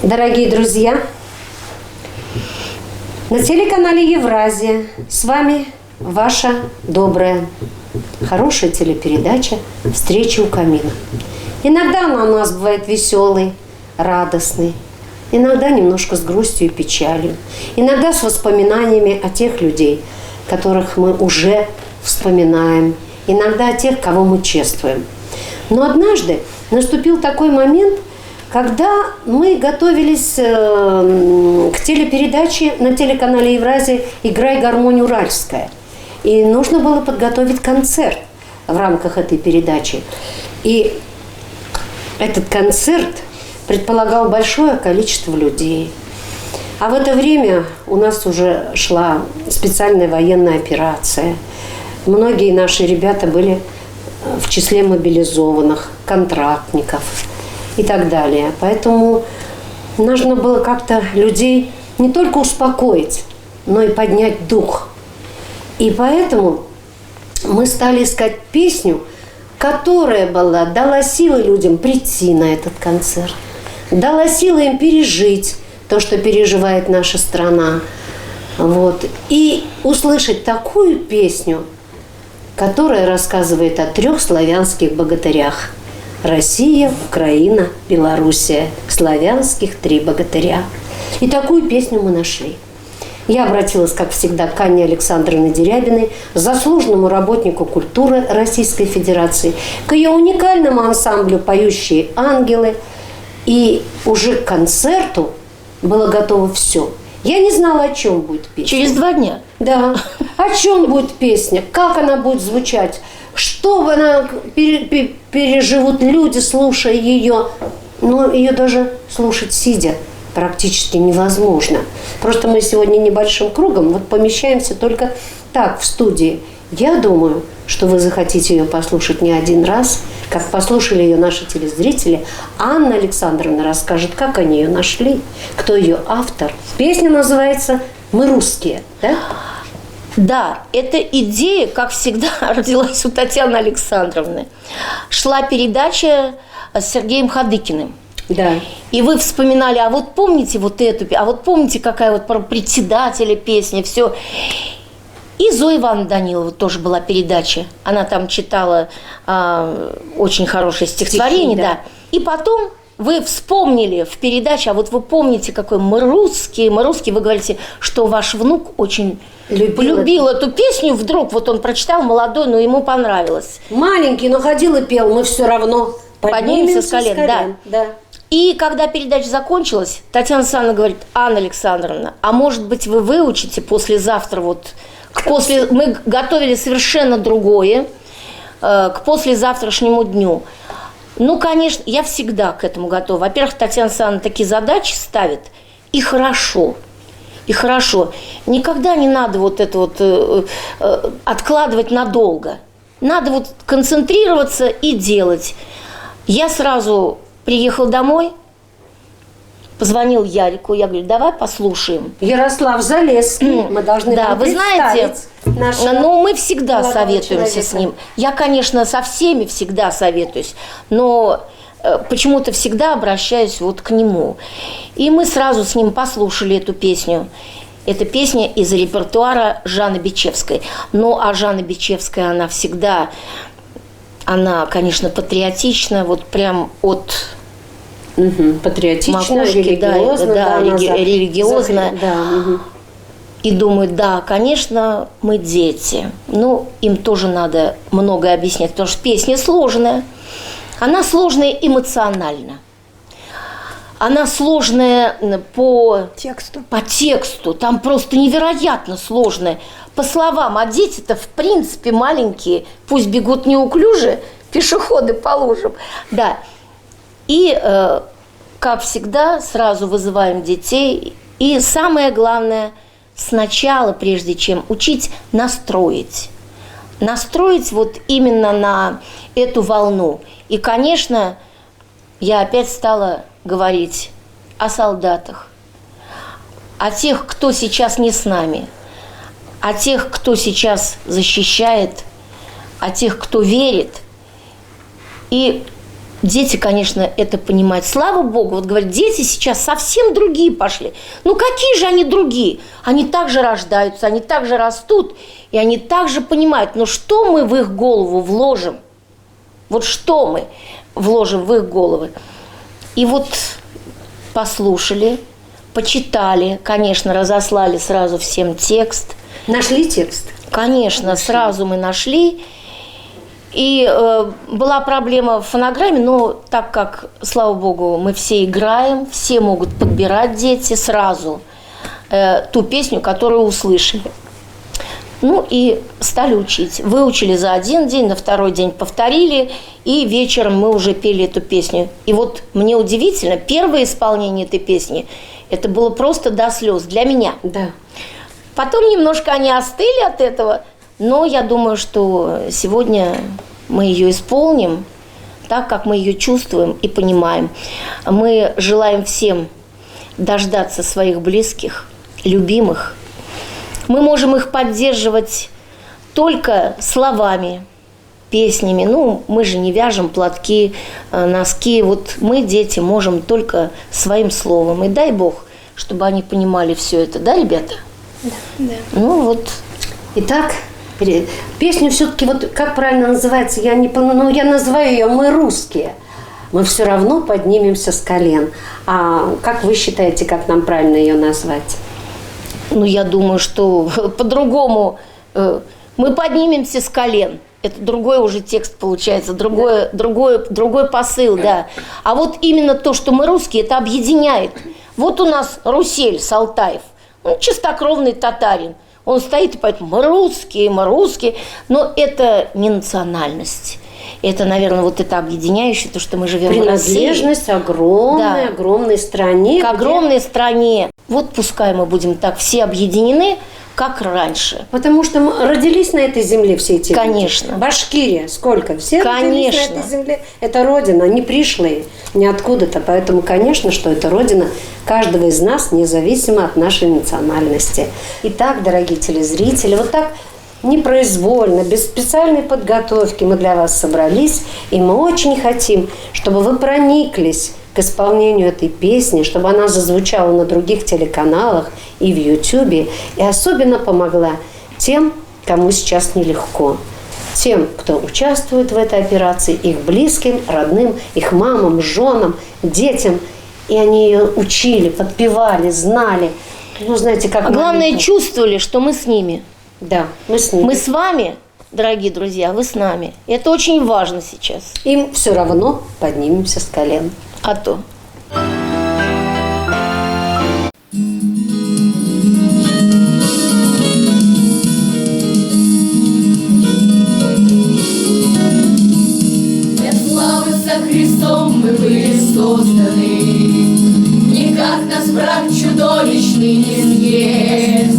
Дорогие друзья, на телеканале Евразия с вами ваша добрая, хорошая телепередача «Встреча у камина». Иногда она у нас бывает веселой, радостной, иногда немножко с грустью и печалью, иногда с воспоминаниями о тех людей, которых мы уже вспоминаем, иногда о тех, кого мы чествуем. Но однажды наступил такой момент, когда мы готовились к телепередаче на телеканале Евразия «Играй гармонию уральская». И нужно было подготовить концерт в рамках этой передачи. И этот концерт предполагал большое количество людей. А в это время у нас уже шла специальная военная операция. Многие наши ребята были в числе мобилизованных, контрактников и так далее. Поэтому нужно было как-то людей не только успокоить, но и поднять дух. И поэтому мы стали искать песню, которая дала силы людям прийти на этот концерт, дала силы им пережить то, что переживает наша страна. Вот. И услышать такую песню, которая рассказывает о 3 славянских богатырях. Россия, Украина, Белоруссия. Славянских 3 богатыря. И такую песню мы нашли. Я обратилась, как всегда, к Анне Александровне Дерябиной, заслуженному работнику культуры Российской Федерации, к ее уникальному ансамблю «Поющие ангелы». И уже к концерту было готово все. Я не знала, о чем будет песня. Через 2 дня? Да. О чем будет песня, как она будет звучать, что она переживут люди, слушая ее. Но ее даже слушать сидя практически невозможно. Просто мы сегодня небольшим кругом помещаемся только так в студии. Я думаю, что вы захотите ее послушать не один раз, как послушали ее наши телезрители. Анна Александровна расскажет, как они ее нашли, кто ее автор. Песня называется «Мы русские», да? Да, эта идея, как всегда, родилась у Татьяны Александровны. Шла передача с Сергеем Хадыкиным. Да. И вы вспоминали, а вот помните вот эту, а вот помните, какая вот про председателя песня, все. И Зоя Ивановна Данилова тоже была передача. Она там читала очень хорошее стихотворение. Стихи, да. И потом вы вспомнили в передаче, а вот вы помните, какой мы русские, вы говорите, что ваш внук очень полюбил эту песню, вдруг вот он прочитал, молодой, но ему понравилось. Маленький, но ходил и пел, мы все равно поднимемся с колен. Да. И когда передача закончилась, Татьяна Александровна говорит: Анна Александровна, а может быть вы выучите послезавтра мы готовили совершенно другое к послезавтрашнему дню. Ну, конечно, я всегда к этому готова. Во-первых, Татьяна Александровна такие задачи ставит, и хорошо. Никогда не надо откладывать надолго. Надо концентрироваться и делать. Я сразу приехала домой, позвонил Ярику, я говорю: давай послушаем. Ярослав Залесский, мы должны вы знаете, мы всегда советуемся с ним. Я, конечно, со всеми всегда советуюсь, но почему-то всегда обращаюсь к нему. И мы сразу с ним послушали эту песню. Это песня из репертуара Жанны Бичевской. Ну, а Жанна Бичевская, она всегда, конечно, патриотична, прям от... Патриотично, макушки, религиозно. Религиозно. И думаю, да, конечно, мы дети. Но им тоже надо многое объяснять, потому что песня сложная. Она сложная эмоционально. Она сложная по тексту. Там просто невероятно сложная. По словам, а дети-то в принципе маленькие, пусть бегут неуклюже, пешеходы по лужам. Да. И, как всегда, сразу вызываем детей. И самое главное, сначала, прежде чем учить, настроить. Настроить именно на эту волну. И, конечно, я опять стала говорить о солдатах, о тех, кто сейчас не с нами, о тех, кто сейчас защищает, о тех, кто верит. И дети, конечно, это понимают. Слава Богу, вот говорят, дети сейчас совсем другие пошли. Ну какие же они другие? Они также рождаются, они также растут, и они также понимают. Но что мы в их голову вложим? Вот что мы вложим в их головы? И вот послушали, почитали, конечно, разослали сразу всем текст. Нашли текст? Конечно, сразу мы нашли. И была проблема в фонограмме, но так как, слава богу, мы все играем, все могут подбирать дети сразу ту песню, которую услышали. Ну и стали учить. Выучили за один день, на второй день повторили, и вечером мы уже пели эту песню. И вот мне удивительно, первое исполнение этой песни, это было просто до слез для меня. Да. Потом немножко они остыли от этого, но я думаю, что сегодня мы ее исполним так, как мы ее чувствуем и понимаем. Мы желаем всем дождаться своих близких, любимых. Мы можем их поддерживать только словами, песнями. Ну, мы же не вяжем платки, носки. Вот мы, дети, можем только своим словом. И дай Бог, чтобы они понимали все это. Да, ребята? Да. Ну, вот. Итак, песню все-таки, вот как правильно называется, я не помню, но я называю ее «Мы русские». Мы все равно поднимемся с колен. А как вы считаете, как нам правильно ее назвать? Ну, я думаю, что по-другому мы поднимемся с колен. Это другой уже текст получается, другой посыл, да. А вот именно то, что мы русские, это объединяет. Вот у нас Русель Салтаев, он чистокровный татарин. Он стоит и поет мы русские, но это не национальность. Это, наверное, вот это объединяющее, то, что мы живем в России. Принадлежность огромной, Да. огромной стране. К огромной стране. Вот пускай мы будем так все объединены, как раньше. Потому что мы родились на этой земле все эти люди. Конечно. Башкирия, сколько? Все родились Конечно. на этой земле. Это родина, они пришлые, не откуда-то. Поэтому, конечно, что это родина каждого из нас, независимо от нашей национальности. Итак, дорогие телезрители, вот так непроизвольно, без специальной подготовки мы для вас собрались. И мы очень хотим, чтобы вы прониклись к исполнению этой песни, чтобы она зазвучала на других телеканалах и в Ютубе, и особенно помогла тем, кому сейчас нелегко. Тем, кто участвует в этой операции, их близким, родным, их мамам, женам, детям. И они ее учили, подпевали, знали. Ну, знаете, как... А главное, маленькие. чувствовали, что мы с ними. Да, мы с ними. Мы с вами, дорогие друзья, вы с нами. Это очень важно сейчас. Им все равно поднимемся с колен. А то. Для славы со Христом мы были созданы, никак нас враг чудовищный не съест.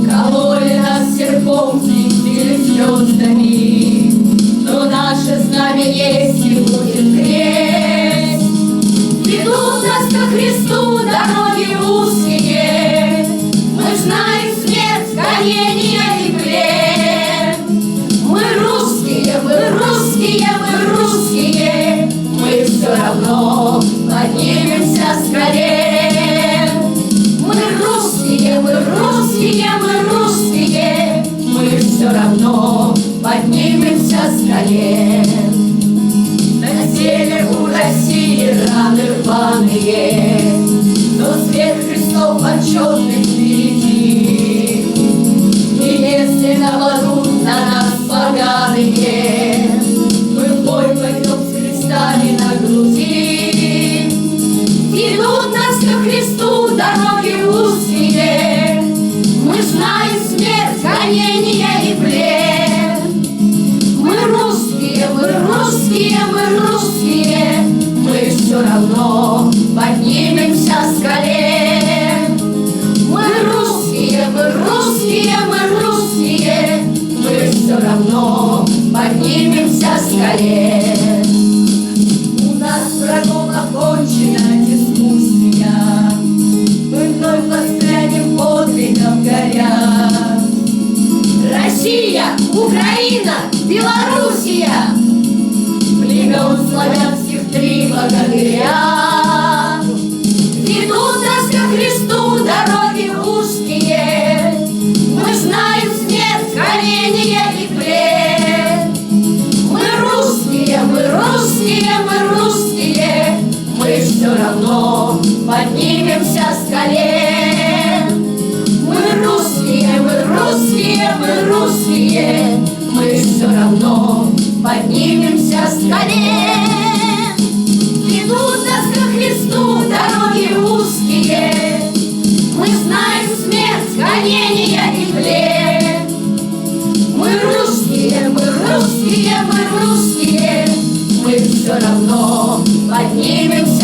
Кололи нас серпом, или звездами, но наше знамя есть и будет крест. Ведут нас ко Христу дороги узкие, мы знаем смерть, гонения и плен. Мы русские, мы русские, мы русские, мы все равно поднимемся с колен. Мы русские, мы русские, мы русские, мы все равно поднимемся с колен. На север у России раны рваные, но свет Христов почетный впереди. И если нападут на нас поганые, мы в бой пойдем с крестами на груди. Ведут нас ко Христу дороги узкие, мы знаем смерть, гонения и плен. Мы русские, мы русские, мы русские, мы все равно поднимемся с колен. Мы русские, мы русские, мы русские, мы все равно поднимемся с колен. У нас врагом окончена дискуссия, мы вновь воспрянем подвигом горя. Россия, Украина, Белоруссия, племен славянских три богатыря. Ведут нас ко Христу дороги узкие, мы знаем смерть, гонение и плен. Мы русские, мы русские, мы русские, мы все равно поднимемся с колен. Мы русские, мы русские, мы русские, мы все равно поднимемся с колен. Ведут нас ко Христу дороги узкие, мы знаем смерть, гонения и плен. Мы русские, мы русские, мы русские, мы все равно поднимемся